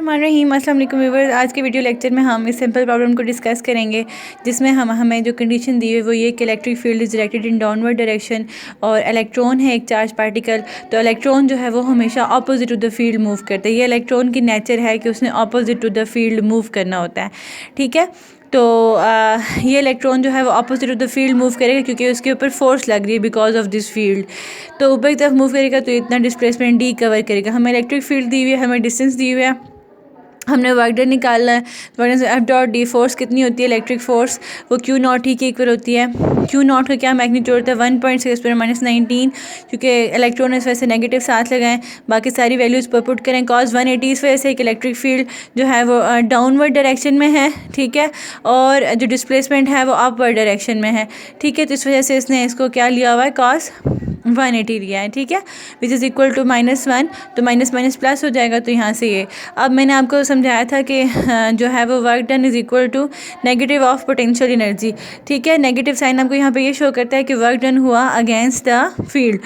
रहीम अस्सलाम वालेकुम व्यूअर्स। आज के वीडियो लेक्चर में हम इस सिंपल प्रॉब्लम को डिस्कस करेंगे जिसमें हमें जो कंडीशन दी हुई वो ये कि electric field is directed in downward direction और इलेक्ट्रॉन है एक चार्ज पार्टिकल। तो इलेक्ट्रॉन जो है वो हमेशा opposite to the field move करता है। ये इलेक्ट्रॉन की नेचर है कि उसने opposite to the field move करना होता है। ठीक है, तो ये इलेक्ट्रॉन जो है वो opposite to the field move करेगा क्योंकि उसके ऊपर फोर्स लग रही है बिकॉज ऑफ दिस फील्ड। तो ऊपर की तरफ मूव करेगा तो इतना डिस्प्लेसमेंट डी कवर करेगा। हमें इलेक्ट्रिक फील्ड दी हुई है, हमें डिस्टेंस दी हुई है, हमने वर्क डन निकालना है। Work done F dot D force कितनी होती है, इलेक्ट्रिक फोर्स वो क्यू नॉट ही के इक्वल होती है। क्यू नॉट का क्या मैग्नीट्यूड होता है 1.6 × -19 क्योंकि इलेक्ट्रॉन इस वजह से नेगेटिव साथ लगाएं। बाकी सारी वैल्यूज़ पर पुट करें। कॉस 180 इस वजह से कि इलेक्ट्रिक फील्ड जो है वो डाउनवर्ड डायरेक्शन में है। ठीक है, और जो डिस्प्लेसमेंट है वो अपवर्ड डायरेक्शन में है। ठीक है, तो इस वजह से इसने इसको क्या लिया हुआ है, कॉस 180 लिया है। ठीक है, विच इज़ इक्वल टू -1, तो माइनस माइनस प्लस हो जाएगा। तो यहाँ से ये अब मैंने आपको समझाया था कि जो है वो work done is equal to negative of potential energy. ठीक है, नेगेटिव साइन आपको यहाँ पे ये शो करता है कि वर्क डन हुआ अगेंस्ट द फील्ड।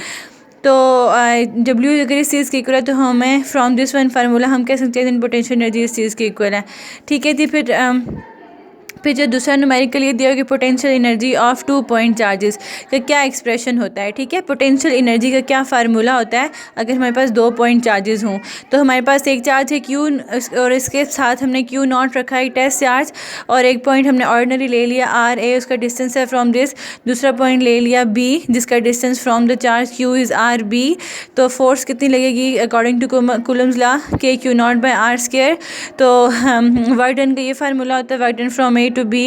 तो W अगर इस चीज़ के इक्वल है तो हमें फ्रॉम दिस वन फार्मूला हम कह सकते हैं पोटेंशियल एनर्जी इस चीज़ के इक्वल है। ठीक है जी, फिर जो दूसरा न्यूमेरिकल ये दिया कि potential energy of 2 point charges का क्या एक्सप्रेशन होता है। ठीक है, पोटेंशियल एनर्जी का क्या फार्मूला होता है अगर हमारे पास 2 पॉइंट चार्जेस हों। तो हमारे पास एक चार्ज है Q और इसके साथ हमने Q नॉट रखा है टेस्ट चार्ज, और एक पॉइंट हमने ऑर्डिनरी ले लिया RA, उसका डिस्टेंस है फ्रॉम दिस। दूसरा पॉइंट ले लिया B जिसका distance from the charge Q is RB। तो फोर्स कितनी लगेगी अकॉर्डिंग टू कूलम्स लॉ के Q नॉट बाई R²। तो वर्क डन का ये फार्मूला होता है work done from A to B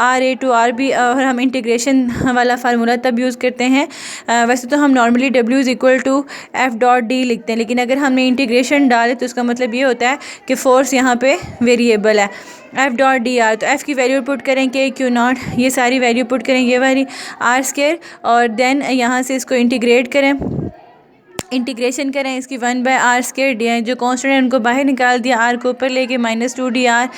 RA to RB, और हम इंटीग्रेशन वाला फार्मूला तब यूज़ करते हैं। वैसे तो हम normally W is equal to F dot D लिखते हैं, लेकिन अगर हमने इंटीग्रेशन डाले तो उसका मतलब ये होता है कि फ़ोर्स यहाँ पे वेरिएबल है F डॉट डी आर। तो F की वैल्यू पुट करें कि Q नॉट, ये सारी वैल्यू पुट करें ये वाली R², और देन यहाँ से इसको इंटीग्रेट करें, इंटीग्रेशन करें इसकी 1/r²। जो कॉन्स्टेंट है उनको बाहर निकाल दिया, r को ऊपर लेके -2dr,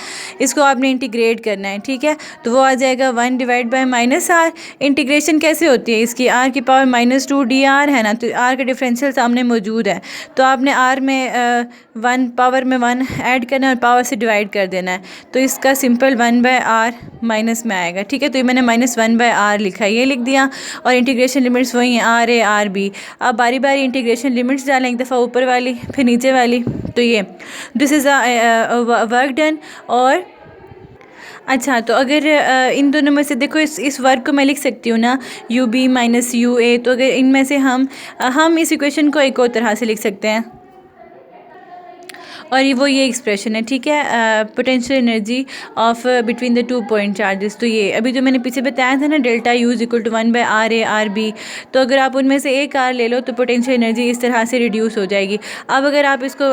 इसको आपने इंटीग्रेट करना है। ठीक है, तो वो आ जाएगा 1/-r। इंटीग्रेशन कैसे होती है इसकी, r की पावर -2dr है ना, तो r का डिफरेंशियल सामने मौजूद है। तो आपने r में 1 पावर में 1 ऐड करना है और पावर से डिवाइड कर देना है, तो इसका सिंपल 1/r माइनस में आएगा। ठीक है, तो ये मैंने -1/r लिखा है, ये लिख दिया, और इंटीग्रेशन लिमिट्स वही हैं RA RB। अब बारी बारी इंटीग्रेशन लिमिट्स डालें, एक दफ़ा ऊपर वाली फिर नीचे वाली। तो ये दिस इज़ वर्क डन। और अच्छा, तो अगर इन दोनों में से देखो इस वर्क को मैं लिख सकती हूँ ना UB - UA। तो अगर इनमें से हम इस इक्वेशन को एक और तरह से लिख सकते हैं, और ये एक्सप्रेशन है। ठीक है, potential energy of between the 2 point charges. तो ये अभी जो मैंने पीछे बताया था ना delta U is equal to 1/RA RB। तो अगर आप उनमें से एक R ले लो तो पोटेंशियल एनर्जी इस तरह से रिड्यूस हो जाएगी। अब अगर आप इसको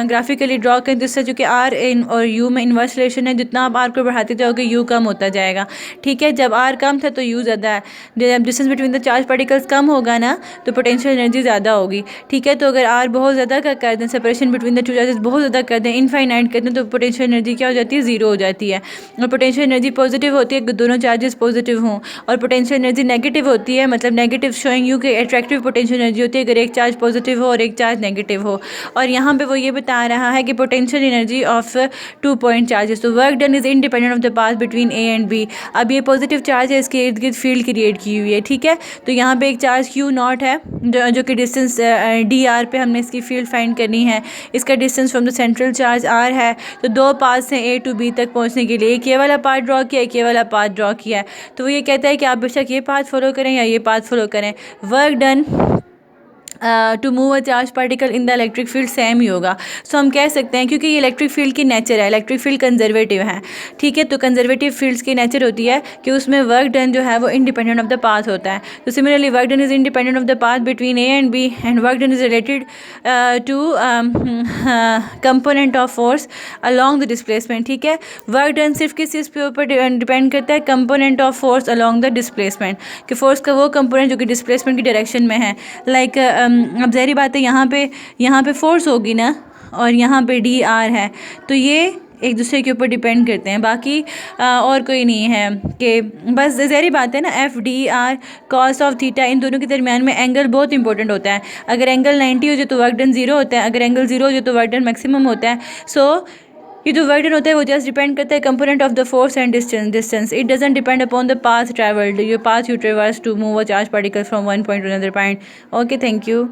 ग्राफिकली ड्रॉ करें तो इससे चूँकि R और U में इन्वर्स रिलेशन है, जितना आप R को बढ़ाते जाओगे U कम होता जाएगा। ठीक है, जब R कम था तो U ज़्यादा है, जब distance between the charge particles कम होगा ना तो पोटेंशियल एनर्जी ज़्यादा होगी। ठीक है, तो अगर R बहुत ज़्यादा का कर दें, सेपरेशन बिटवीन द 2 चार्जेस बहुत ज़्यादा कर दें, इनफाइनाइट कर दें, तो पोटेंशियल एनर्जी क्या हो जाती है, ज़ीरो हो जाती है। और पोटेंशियल एनर्जी पॉजिटिव होती है दोनों चार्जेस पॉजिटिव हों, और पोटेंशियल एनर्जी नेगेटिव होती है, मतलब नेगेटिव शोइंग यू कि अट्रैक्टिव पोटेंशियल एनर्जी होती है अगर एक चार्ज पॉजिटिव हो और एक चार्ज नेगेटिव हो। और यहाँ पे वो ये बता रहा है कि potential energy of 2 point charges. तो work done is independent of the path between A and B। अब ये पॉजिटिव चार्ज है, इसके इर्द गिर्द फील्ड क्रिएट की हुई है। ठीक है, तो यहाँ पे एक चार्ज Q नॉट है जो कि डिस्टेंस DR पे हमने इसकी फील्ड फाइंड करनी है। इसका distance from the central charge R है। तो 2 पाथ्स हैं A टू B तक पहुंचने के लिए, एक ये वाला पाथ ड्रॉ किया, एक ये वाला पाथ ड्रॉ किया है। तो वो ये कहता है कि आप बेशक ये पाथ फॉलो करें या ये पाथ फॉलो करें, work done to move a charge particle in the electric field same ही होगा। सो हम कह सकते हैं क्योंकि ये इलेक्ट्रिक फील्ड की नेचर है, इलेक्ट्रिक फील्ड कंजर्वेटिव है। ठीक है, तो कंजर्वेटिव फील्ड्स की नेचर होती है कि उसमें वर्क डन जो है वो इंडिपेंडेंट ऑफ द पाथ होता है। तो similarly work done is independent of the path between A and B, and work done is related to component of force along the displacement. ठीक है, वर्क डन सिर्फ किस चीज़ के ऊपर डिपेंड करता है, component of force along the displacement, कि force का वो कंपोनेंट जो कि डिस्प्लेसमेंट की डायरेक्शन में है। लाइक अब ज़ाहिर बात है यहाँ पे फोर्स होगी ना, और यहाँ पे DR है, तो ये एक दूसरे के ऊपर डिपेंड करते हैं। बाकी और कोई नहीं है कि बस ज़ाहिर बात है ना, FDR cos ऑफ थीटा, इन दोनों के दरमियान में एंगल बहुत इंपॉर्टेंट होता है। अगर एंगल 90 हो जाए तो वर्क डन 0 होता है, अगर एंगल 0 हो जाए तो वर्क डन मैक्सिमम होता है। सो ये जो वर्क डन होता है वो जस्ट डिपेंड करता है component of the force and distance it doesn't depend upon the path travelled, your path you traverse to move a charge particle from one point to another point. Okay, thank you.